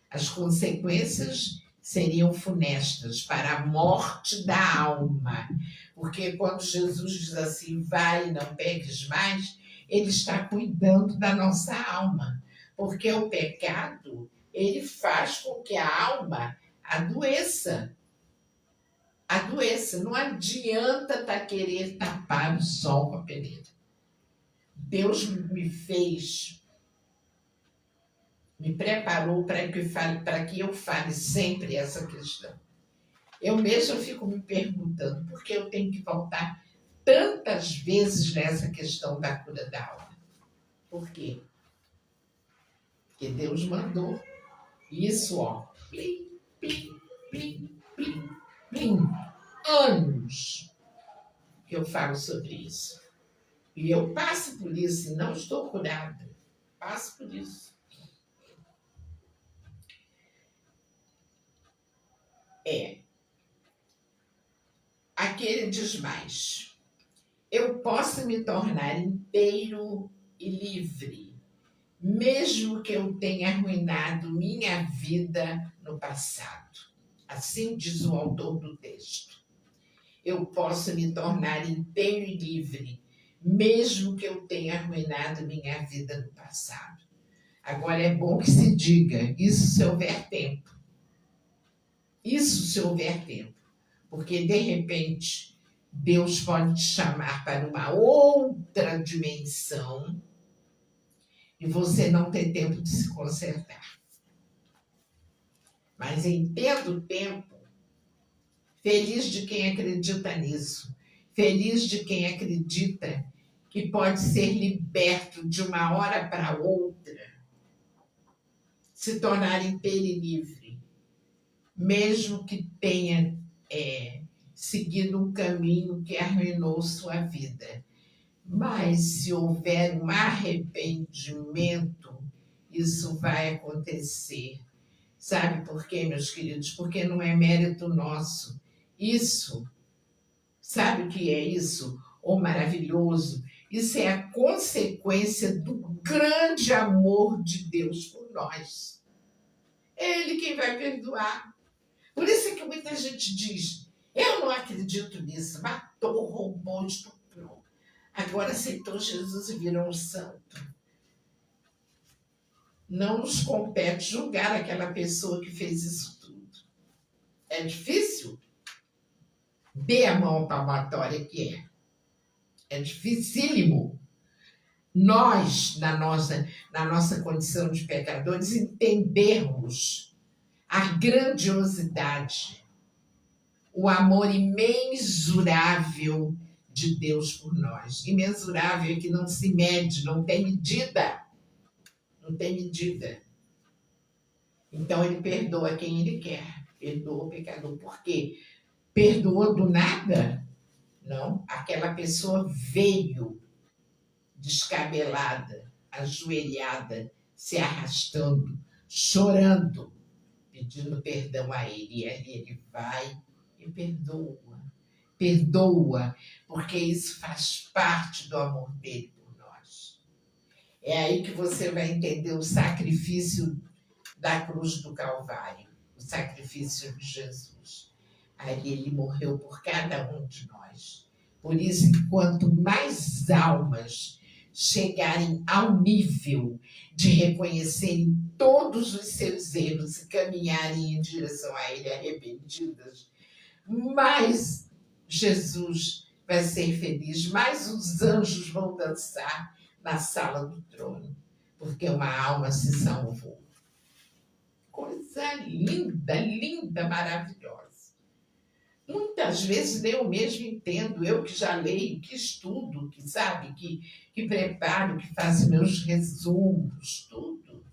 As consequências seriam funestas para a morte da alma. Porque quando Jesus diz assim, vai e não peques mais, ele está cuidando da nossa alma. Porque o pecado, ele faz com que a alma adoeça. Adoeça. Não adianta querer tapar o sol com a peneira. Deus me fez, me preparou para que eu fale sempre essa questão. Eu mesma fico me perguntando por que eu tenho que voltar tantas vezes nessa questão da cura da alma. Por quê? Porque Deus mandou isso, ó, plim, plim, plim, plim, plim. Anos que eu falo sobre isso. E eu passo por isso e não estou curada. Passo por isso. Aqui ele diz mais. Eu posso me tornar inteiro e livre, mesmo que eu tenha arruinado minha vida no passado. Assim diz o autor do texto. Eu posso me tornar inteiro e livre, mesmo que eu tenha arruinado minha vida no passado. Agora é bom que se diga, isso se houver tempo. Isso se houver tempo. Porque, de repente, Deus pode te chamar para uma outra dimensão e você não ter tempo de se consertar. Mas entenda o tempo, feliz de quem acredita nisso, feliz de quem acredita que pode ser liberto de uma hora para outra, se tornar inteiro e livre, mesmo que tenha seguido um caminho que arruinou sua vida. Mas se houver um arrependimento, isso vai acontecer. Sabe por quê, meus queridos? Porque não é mérito nosso. Isso, sabe o que é isso? O maravilhoso. Isso é a consequência do grande amor de Deus por nós. É Ele quem vai perdoar. Por isso é que muita gente diz, eu não acredito nisso, matou, roubou, estuprou. Agora aceitou Jesus e virou um santo. Não nos compete julgar aquela pessoa que fez isso tudo. É difícil? Dê a mão palmatória que é. É dificílimo. Nós, na nossa condição de pecadores, entendermos a grandiosidade, o amor imensurável de Deus por nós. Imensurável é que não se mede, não tem medida. Não tem medida. Então ele perdoa quem ele quer. Perdoa o pecador. Por quê? Perdoou do nada? Não. Aquela pessoa veio descabelada, ajoelhada, se arrastando, chorando, pedindo perdão a ele. E aí ele vai e perdoa. Perdoa, porque isso faz parte do amor dele por nós. É aí que você vai entender o sacrifício da cruz do Calvário, o sacrifício de Jesus. Aí ele morreu por cada um de nós. Por isso que quanto mais almas chegarem ao nível de reconhecerem todos os seus erros e caminharem em direção a ele arrependidas, mais Jesus vai ser feliz, mais os anjos vão dançar na sala do trono, porque uma alma se salvou. Coisa linda, linda, maravilhosa. Muitas vezes eu mesmo entendo, eu que já leio, que estudo, que sabe, que preparo, que faço meus resumos, tudo.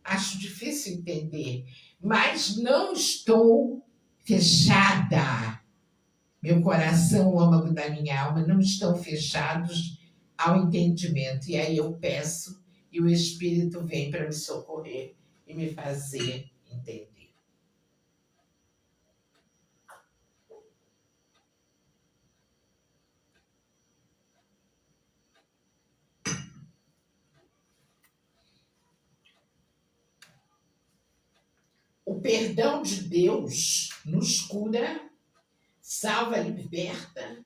Acho difícil entender, mas não estou fechada. Meu coração, o âmago da minha alma, não estão fechados ao entendimento. E aí eu peço e o Espírito vem para me socorrer e me fazer entender. O perdão de Deus nos cura, salva, liberta,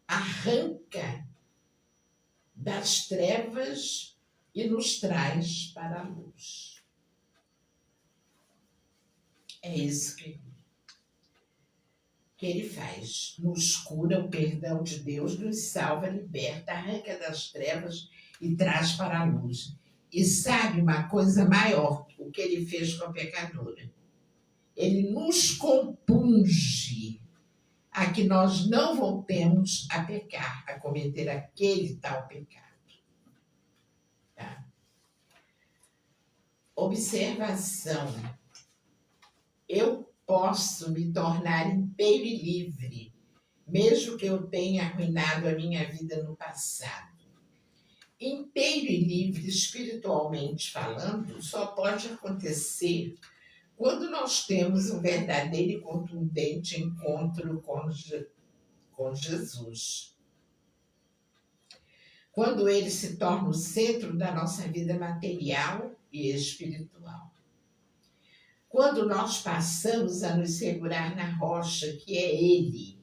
arranca das trevas e nos traz para a luz. É isso que ele faz. Nos cura, o perdão de Deus nos salva, liberta, arranca das trevas e traz para a luz. E sabe uma coisa maior, o que ele fez com a pecadora? Ele nos compunge a que nós não voltemos a pecar, a cometer aquele tal pecado. Tá? Observação. Eu posso me tornar inteiro e livre, mesmo que eu tenha arruinado a minha vida no passado. Inteiro e livre, espiritualmente falando, só pode acontecer quando nós temos um verdadeiro e contundente encontro com Jesus. Quando ele se torna o centro da nossa vida material e espiritual. Quando nós passamos a nos segurar na rocha, que é ele,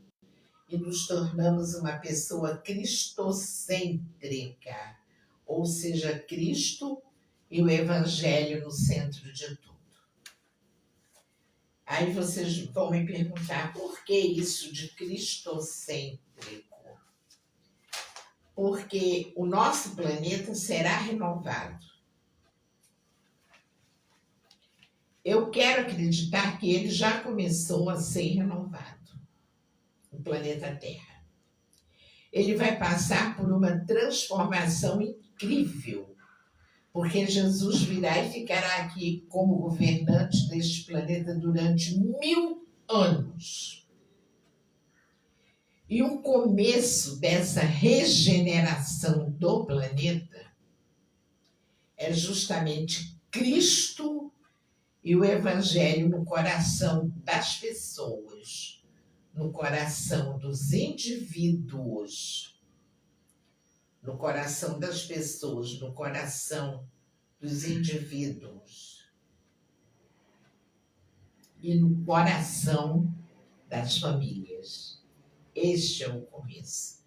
e nos tornamos uma pessoa cristocêntrica, ou seja, Cristo e o Evangelho no centro de tudo. Aí vocês vão me perguntar, por que isso de cristocêntrico? Porque o nosso planeta será renovado. Eu quero acreditar que ele já começou a ser renovado, o planeta Terra. Ele vai passar por uma transformação incrível, porque Jesus virá e ficará aqui como governante deste planeta durante 1000 anos. E o começo dessa regeneração do planeta é justamente Cristo e o Evangelho no coração das pessoas, no coração dos indivíduos, no coração das pessoas, no coração dos indivíduos e no coração das famílias. Este é o começo.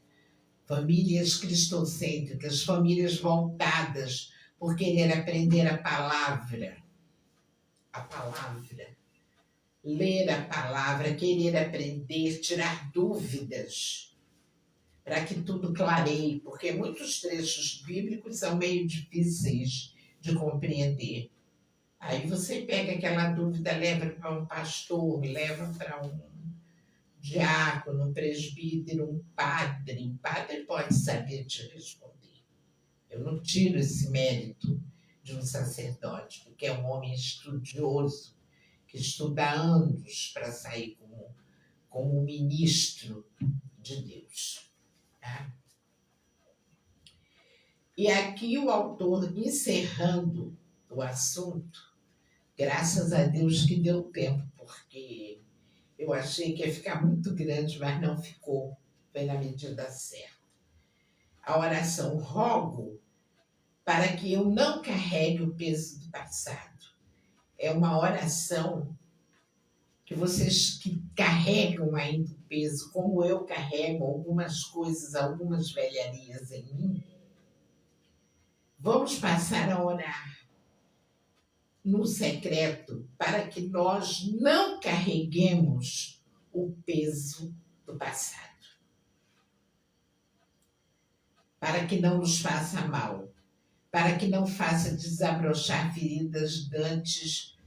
Famílias cristocêntricas, famílias voltadas por querer aprender a palavra, ler a palavra, querer aprender, tirar dúvidas, para que tudo clareie, porque muitos trechos bíblicos são meio difíceis de compreender. Aí você pega aquela dúvida, leva para um pastor, leva para um diácono, um presbítero, um padre. O padre pode saber te responder. Eu não tiro esse mérito de um sacerdote, porque é um homem estudioso, que estuda há anos para sair como um ministro de Deus. Tá? E aqui o autor, encerrando o assunto, graças a Deus que deu tempo, porque eu achei que ia ficar muito grande, mas não ficou, foi na medida certa. A oração: rogo para que eu não carregue o peso do passado. É uma oração que vocês que carregam ainda o peso, como eu carrego algumas coisas, algumas velharias em mim, vamos passar a orar no secreto para que nós não carreguemos o peso do passado. Para que não nos faça mal, para que não faça desabrochar feridas dantes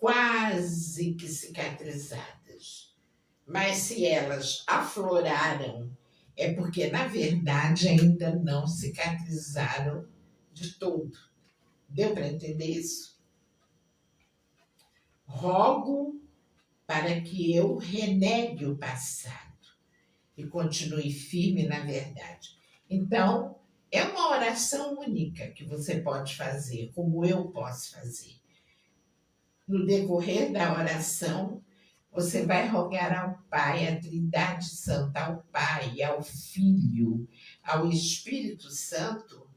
quase que cicatrizadas. Mas se elas afloraram, é porque, na verdade, ainda não cicatrizaram de todo. Deu para entender isso? Rogo para que eu renegue o passado e continue firme na verdade. Então, é uma oração única que você pode fazer, como eu posso fazer. No decorrer da oração, você vai rogar ao Pai, à Trindade Santa, ao Pai, ao Filho, ao Espírito Santo,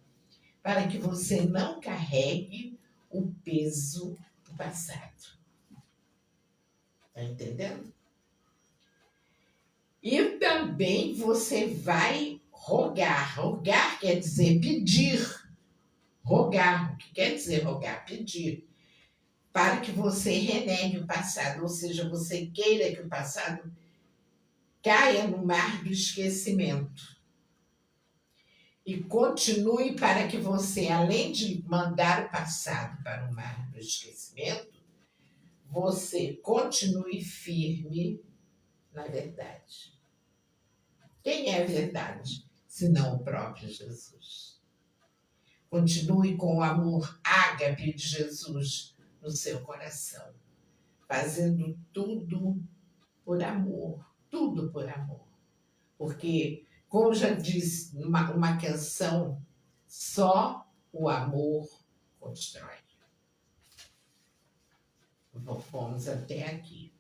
para que você não carregue o peso do passado. Está entendendo? E também você vai rogar. Rogar quer dizer pedir. Rogar, o que quer dizer rogar? Pedir. Para que você renegue o passado, ou seja, você queira que o passado caia no mar do esquecimento. E continue para que você, além de mandar o passado para o mar do esquecimento, você continue firme na verdade. Quem é a verdade, senão o próprio Jesus? Continue com o amor ágape de Jesus no seu coração, fazendo tudo por amor, tudo por amor. Porque, como já disse uma canção, só o amor constrói. Vamos até aqui.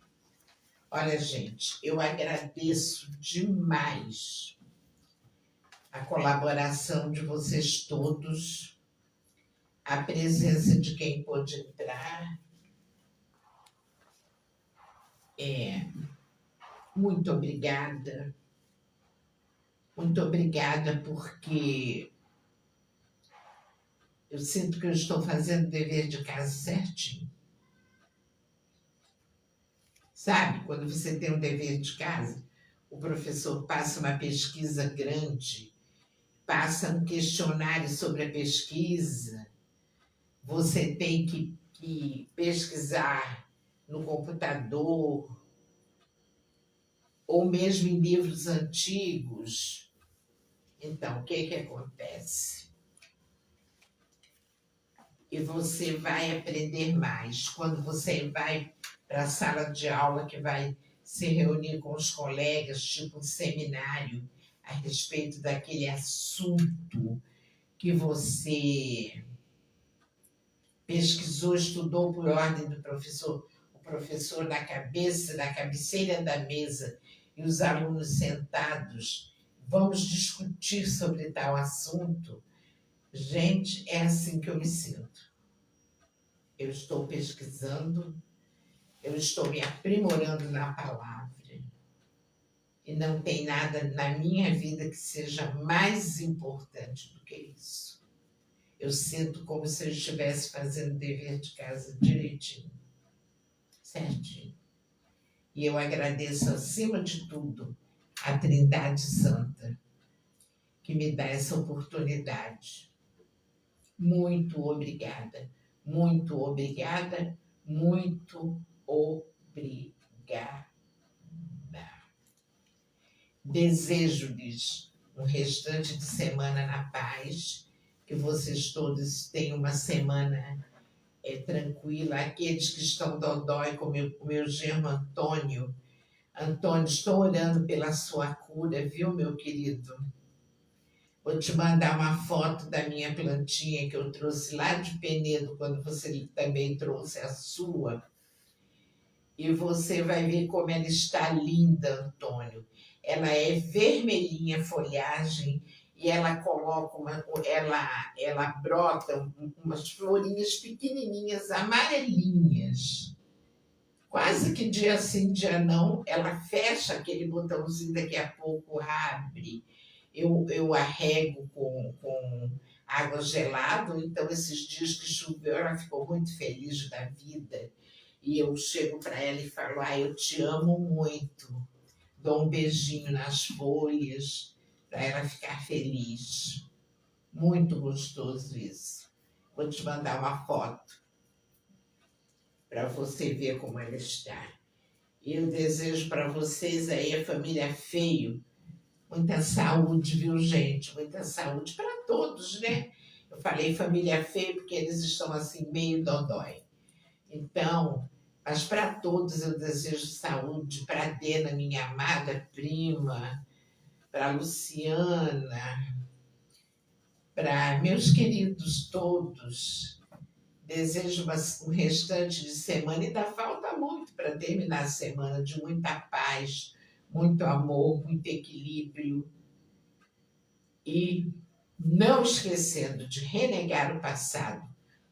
Olha, gente, eu agradeço demais a colaboração de vocês todos, a presença de quem pôde entrar. Muito obrigada. Muito obrigada, porque eu sinto que eu estou fazendo o dever de casa certinho. Sabe, quando você tem um dever de casa, o professor passa uma pesquisa grande, passa um questionário sobre a pesquisa, você tem que pesquisar no computador, ou mesmo em livros antigos. Então, o que acontece? E você vai aprender mais. Quando você vai para a sala de aula, que vai se reunir com os colegas, tipo um seminário, a respeito daquele assunto que você pesquisou, estudou por ordem do professor, o professor na cabeça, na cabeceira da mesa, e os alunos sentados, vamos discutir sobre tal assunto. Gente, é assim que eu me sinto. Eu estou pesquisando, eu estou me aprimorando na palavra. E não tem nada na minha vida que seja mais importante do que isso. Eu sinto como se eu estivesse fazendo o dever de casa direitinho, certinho. E eu agradeço, acima de tudo, a Trindade Santa, que me dá essa oportunidade. Muito obrigada, muito obrigada, muito obrigada. Desejo-lhes um restante de semana na paz, que vocês todos tenham uma semana tranquila. Aqueles que estão dodói, como o meu genro Antônio. Antônio, estou orando pela sua cura, viu, meu querido? Vou te mandar uma foto da minha plantinha que eu trouxe lá de Penedo, quando você também trouxe a sua. E você vai ver como ela está linda, Antônio. Ela é vermelhinha folhagem e ela coloca ela brota umas florinhas pequenininhas, amarelinhas. Quase que dia sim, dia não, ela fecha aquele botãozinho, daqui a pouco abre. Eu arrego com água gelada, então esses dias que choveu, ela ficou muito feliz da vida. E eu chego para ela e falo, eu te amo muito. Dou um beijinho nas folhas, para ela ficar feliz. Muito gostoso isso. Vou te mandar uma foto, para você ver como ela está. E eu desejo para vocês aí, a família Feio, muita saúde, viu, gente? Muita saúde para todos, né? Eu falei família Feio porque eles estão assim, meio dodói. Então, Mas para todos eu desejo saúde, para a Dena, minha amada prima, para a Luciana, para meus queridos todos. Desejo um restante de semana, e ainda falta muito para terminar a semana, de muita paz, muito amor, muito equilíbrio. E não esquecendo de renegar o passado,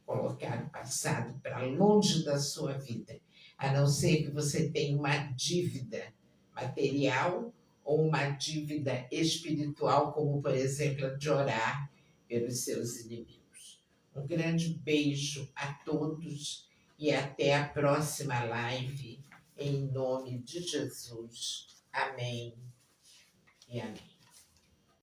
colocar o passado para longe da sua vida, a não ser que você tenha uma dívida material ou uma dívida espiritual, como, por exemplo, a de orar pelos seus inimigos. Um grande beijo a todos e até a próxima live, em nome de Jesus. Amém e amém.